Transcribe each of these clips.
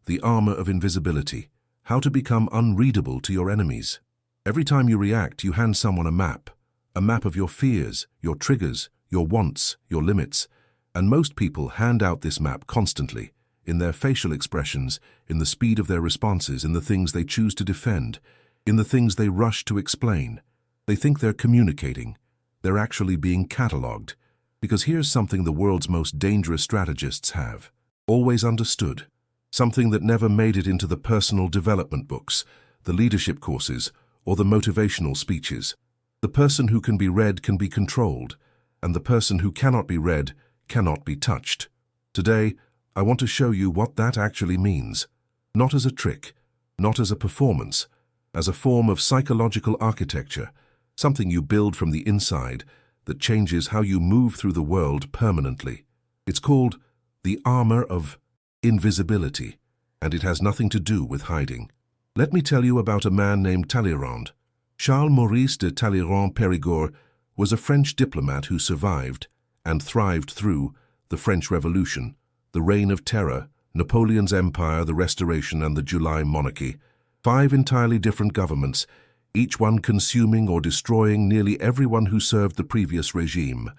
the armor of invisibility, how to become unreadable to your enemies. Every time you react, you hand someone a map of your fears, your triggers, your wants, your limits, and most people hand out this map constantly, in their facial expressions, in the speed of their responses, in the things they choose to defend, in the things they rush to explain. They think they're communicating. They're actually being catalogued. Because here's something the world's most dangerous strategists have always understood. Something that never made it into the personal development books, the leadership courses, or the motivational speeches. The person who can be read can be controlled, and the person who cannot be read cannot be touched. Today, I want to show you what that actually means. Not as a trick, not as a performance, as a form of psychological architecture, something you build from the inside that changes how you move through the world permanently. It's called the armor of invisibility, and it has nothing to do with hiding. Let me tell you about a man named Talleyrand. Charles Maurice de Talleyrand-Périgord was a French diplomat who survived and thrived through the French Revolution, the Reign of Terror, Napoleon's Empire, the Restoration, and the July Monarchy. 5 entirely different governments, each one consuming or destroying nearly everyone who served the previous regime.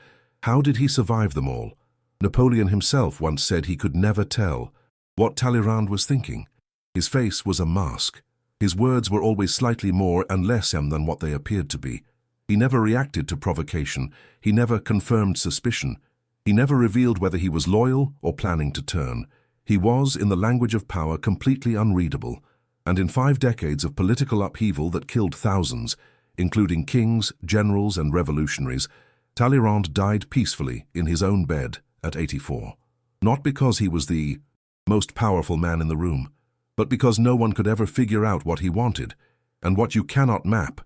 How did he survive them all? Napoleon himself once said he could never tell what Talleyrand was thinking. His face was a mask. His words were always slightly more and less than what they appeared to be. He never reacted to provocation. He never confirmed suspicion. He never revealed whether he was loyal or planning to turn. He was, in the language of power, completely unreadable. And in 5 decades of political upheaval that killed thousands, including kings, generals, and revolutionaries, Talleyrand died peacefully in his own bed at 84. Not because he was the most powerful man in the room, but because no one could ever figure out what he wanted, and what you cannot map,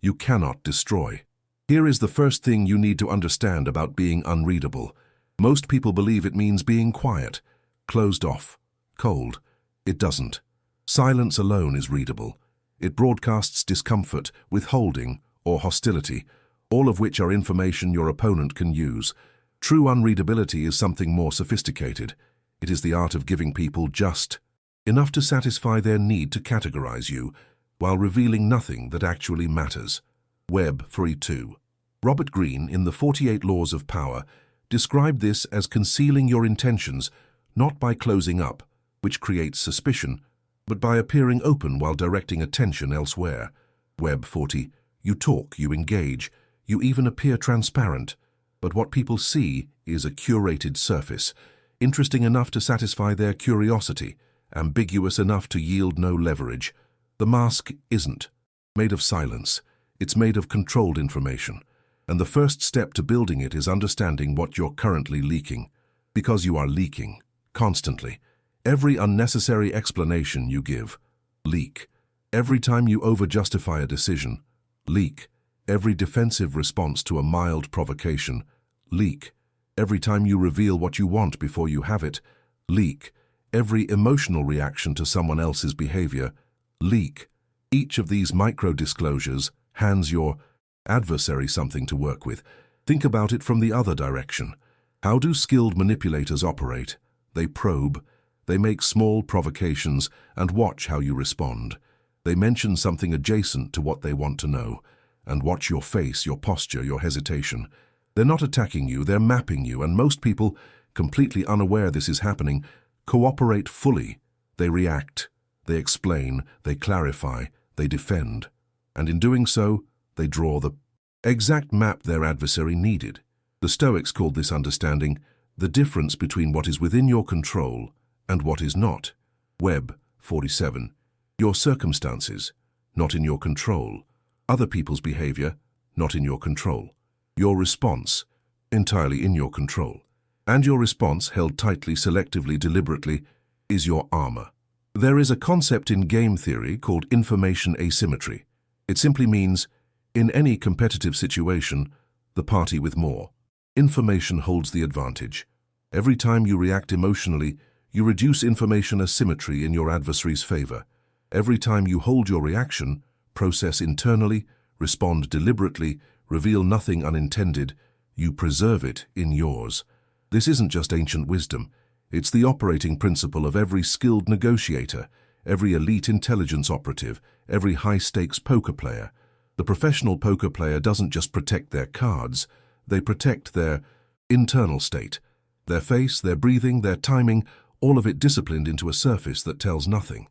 you cannot destroy. Here is the first thing you need to understand about being unreadable. Most people believe it means being quiet, closed off, cold. It doesn't. Silence alone is readable. It broadcasts discomfort, withholding, or hostility, all of which are information your opponent can use. True unreadability is something more sophisticated. It is the art of giving people just enough to satisfy their need to categorize you, while revealing nothing that actually matters. Webb 42. Robert Greene, in the 48 Laws of Power, described this as concealing your intentions, not by closing up, which creates suspicion, but by appearing open while directing attention elsewhere. Webb 40. You talk, you engage, you even appear transparent, but what people see is a curated surface, interesting enough to satisfy their curiosity, ambiguous enough to yield no leverage. The mask isn't made of silence. It's made of controlled information. And the first step to building it is understanding what you're currently leaking. Because you are leaking, constantly. Every unnecessary explanation you give, leak. Every time you over-justify a decision, leak. Every defensive response to a mild provocation, leak. Every time you reveal what you want before you have it, leak. Every emotional reaction to someone else's behavior, leak. Each of these micro-disclosures hands your adversary something to work with. Think about it from the other direction. How do skilled manipulators operate? They probe. They make small provocations and watch how you respond. They mention something adjacent to what they want to know, and watch your face, your posture, your hesitation. They're not attacking you, they're mapping you, and most people, completely unaware this is happening, cooperate fully. They react, they explain, they clarify, they defend. And in doing so, they draw the exact map their adversary needed. The Stoics called this understanding the difference between what is within your control and what is not. Webb 47. Your circumstances, not in your control. Other people's behavior, not in your control. Your response, entirely in your control. And your response, held tightly, selectively, deliberately, is your armor. There is a concept in game theory called information asymmetry. It simply means, in any competitive situation, the party with more information holds the advantage. Every time you react emotionally, you reduce information asymmetry in your adversary's favor. Every time you hold your reaction, process internally, respond deliberately, reveal nothing unintended, you preserve it in yours. This isn't just ancient wisdom. It's the operating principle of every skilled negotiator, every elite intelligence operative, every high-stakes poker player. The professional poker player doesn't just protect their cards, they protect their internal state, their face, their breathing, their timing, all of it disciplined into a surface that tells nothing.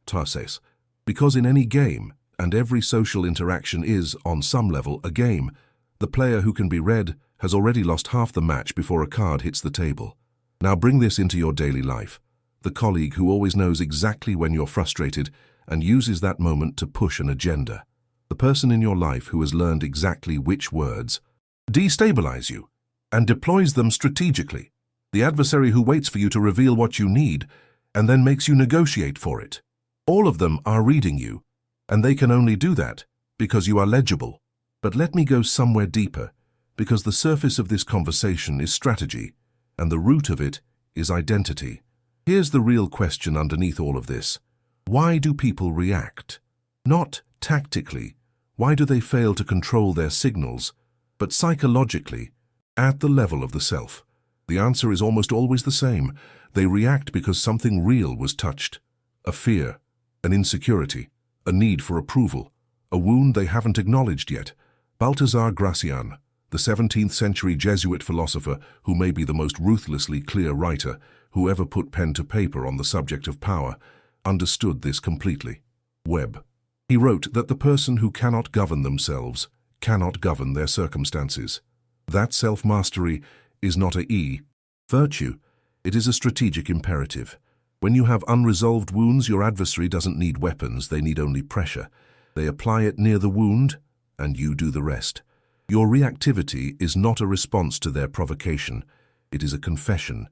Toughness. Because in any game, and every social interaction is, on some level, a game, the player who can be read has already lost half the match before a card hits the table. Now bring this into your daily life. The colleague who always knows exactly when you're frustrated and uses that moment to push an agenda. The person in your life who has learned exactly which words destabilize you and deploys them strategically. The adversary who waits for you to reveal what you need and then makes you negotiate for it. All of them are reading you, and they can only do that because you are legible. But let me go somewhere deeper, because the surface of this conversation is strategy, and the root of it is identity. Here's the real question underneath all of this. Why do people react? Not tactically. Why do they fail to control their signals? But psychologically, at the level of the self. The answer is almost always the same. They react because something real was touched. A fear, an insecurity, a need for approval, a wound they haven't acknowledged yet. Balthazar Gracian, the 17th century Jesuit philosopher who may be the most ruthlessly clear writer who ever put pen to paper on the subject of power, understood this completely. He wrote that the person who cannot govern themselves cannot govern their circumstances. That self-mastery is not a virtue, it is a strategic imperative. When you have unresolved wounds, your adversary doesn't need weapons, they need only pressure. They apply it near the wound, and you do the rest. Your reactivity is not a response to their provocation, it is a confession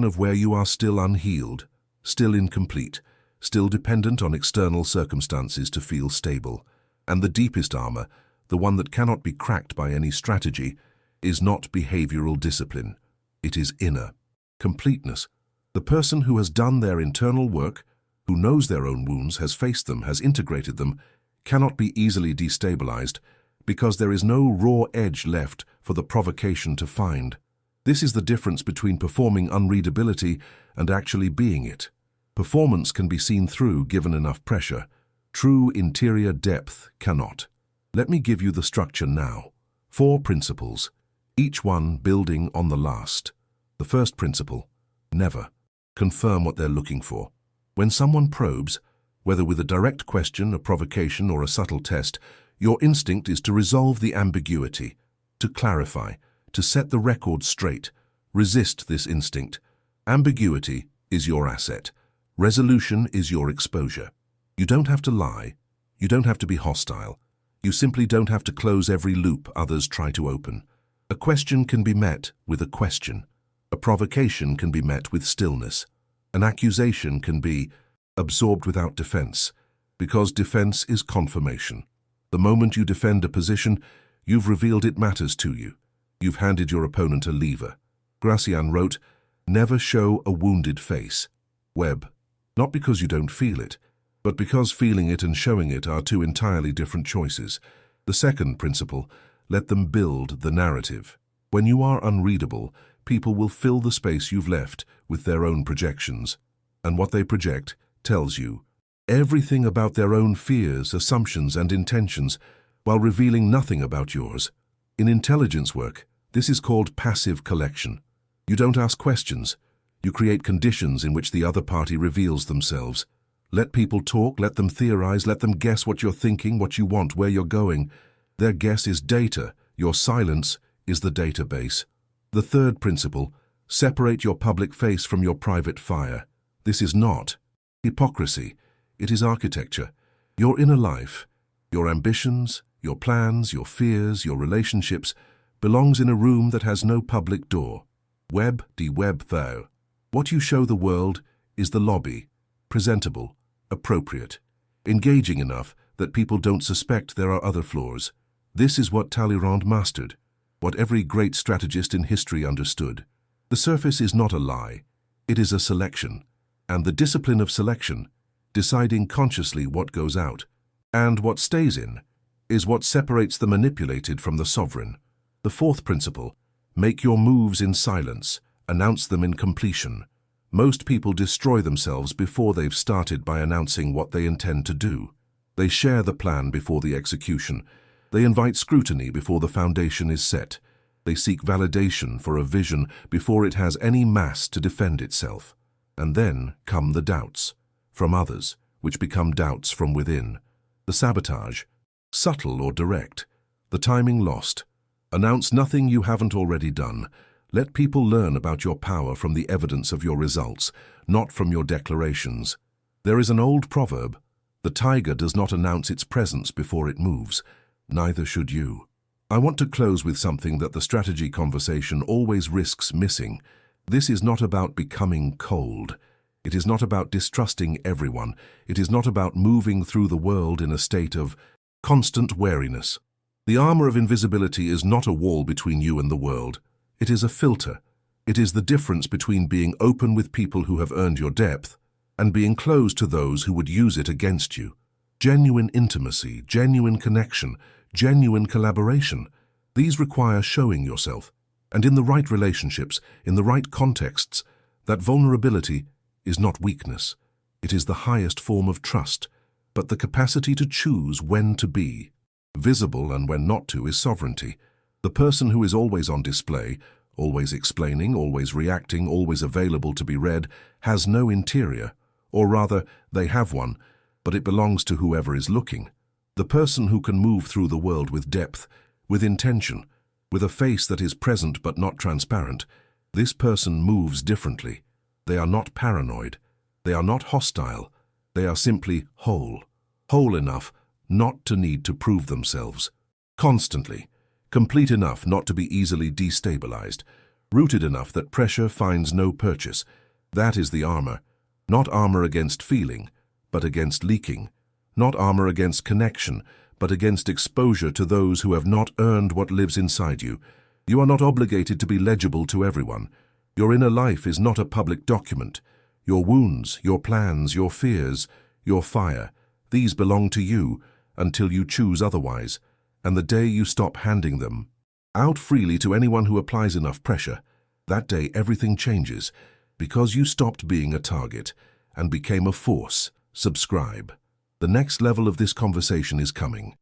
of where you are still unhealed, still incomplete, still dependent on external circumstances to feel stable. And the deepest armor, the one that cannot be cracked by any strategy, is not behavioral discipline. It is inner completeness. The person who has done their internal work, who knows their own wounds, has faced them, has integrated them, cannot be easily destabilized because there is no raw edge left for the provocation to find. This is the difference between performing unreadability and actually being it. Performance can be seen through given enough pressure. True interior depth cannot. Let me give you the structure now. 4 principles, each one building on the last. The first principle, never confirm what they're looking for. When someone probes, whether with a direct question, a provocation, or a subtle test, your instinct is to resolve the ambiguity, to clarify, to set the record straight. Resist this instinct. Ambiguity is your asset. Resolution is your exposure. You don't have to lie. You don't have to be hostile. You simply don't have to close every loop others try to open. A question can be met with a question. A provocation can be met with stillness. An accusation can be absorbed without defense, because defense is confirmation. The moment you defend a position, you've revealed it matters to you. You've handed your opponent a lever. Gracian wrote, "Never show a wounded face." Not because you don't feel it, but because feeling it and showing it are 2 entirely different choices. The second principle, let them build the narrative. When you are unreadable, people will fill the space you've left with their own projections. And what they project tells you everything about their own fears, assumptions, and intentions, while revealing nothing about yours. In intelligence work, this is called passive collection. You don't ask questions. You create conditions in which the other party reveals themselves. Let people talk, let them theorize, let them guess what you're thinking, what you want, where you're going. Their guess is data. Your silence is the database. The third principle, separate your public face from your private fire. This is not hypocrisy. It is architecture. Your inner life, your ambitions, your plans, your fears, your relationships, belongs in a room that has no public door. Thou. What you show the world is the lobby, presentable, appropriate, engaging enough that people don't suspect there are other floors. This is what Talleyrand mastered, what every great strategist in history understood. The surface is not a lie, it is a selection, and the discipline of selection, deciding consciously what goes out, and what stays in, is what separates the manipulated from the sovereign. The fourth principle, make your moves in silence, Announce them in completion. Most people destroy themselves before they've started by announcing what they intend to do. They share the plan before the execution. They invite scrutiny before the foundation is set. They seek validation for a vision before it has any mass to defend itself. And then come the doubts from others, which become doubts from within. The sabotage, subtle or direct. The timing lost. Announce nothing you haven't already done. Let people learn about your power from the evidence of your results, not from your declarations. There is an old proverb: the tiger does not announce its presence before it moves. Neither should you. I want to close with something that the strategy conversation always risks missing. This is not about becoming cold. It is not about distrusting everyone. It is not about moving through the world in a state of constant wariness. The armor of invisibility is not a wall between you and the world. It is a filter. It is the difference between being open with people who have earned your depth and being closed to those who would use it against you. Genuine intimacy, genuine connection, genuine collaboration. These require showing yourself. And in the right relationships, in the right contexts, that vulnerability is not weakness. It is the highest form of trust, but the capacity to choose when to be visible and when not to is sovereignty. The person who is always on display, always explaining, always reacting, always available to be read, has no interior, or rather, they have one, but it belongs to whoever is looking. The person who can move through the world with depth, with intention, with a face that is present but not transparent, this person moves differently. They are not paranoid. They are not hostile. They are simply whole. Whole enough not to need to prove themselves. Constantly. Complete enough not to be easily destabilized. Rooted enough that pressure finds no purchase. That is the armor. Not armor against feeling, but against leaking. Not armor against connection, but against exposure to those who have not earned what lives inside you. You are not obligated to be legible to everyone. Your inner life is not a public document. Your wounds, your plans, your fears, your fire, these belong to you until you choose otherwise. And the day you stop handing them out freely to anyone who applies enough pressure, that day everything changes, because you stopped being a target and became a force. Subscribe. The next level of this conversation is coming.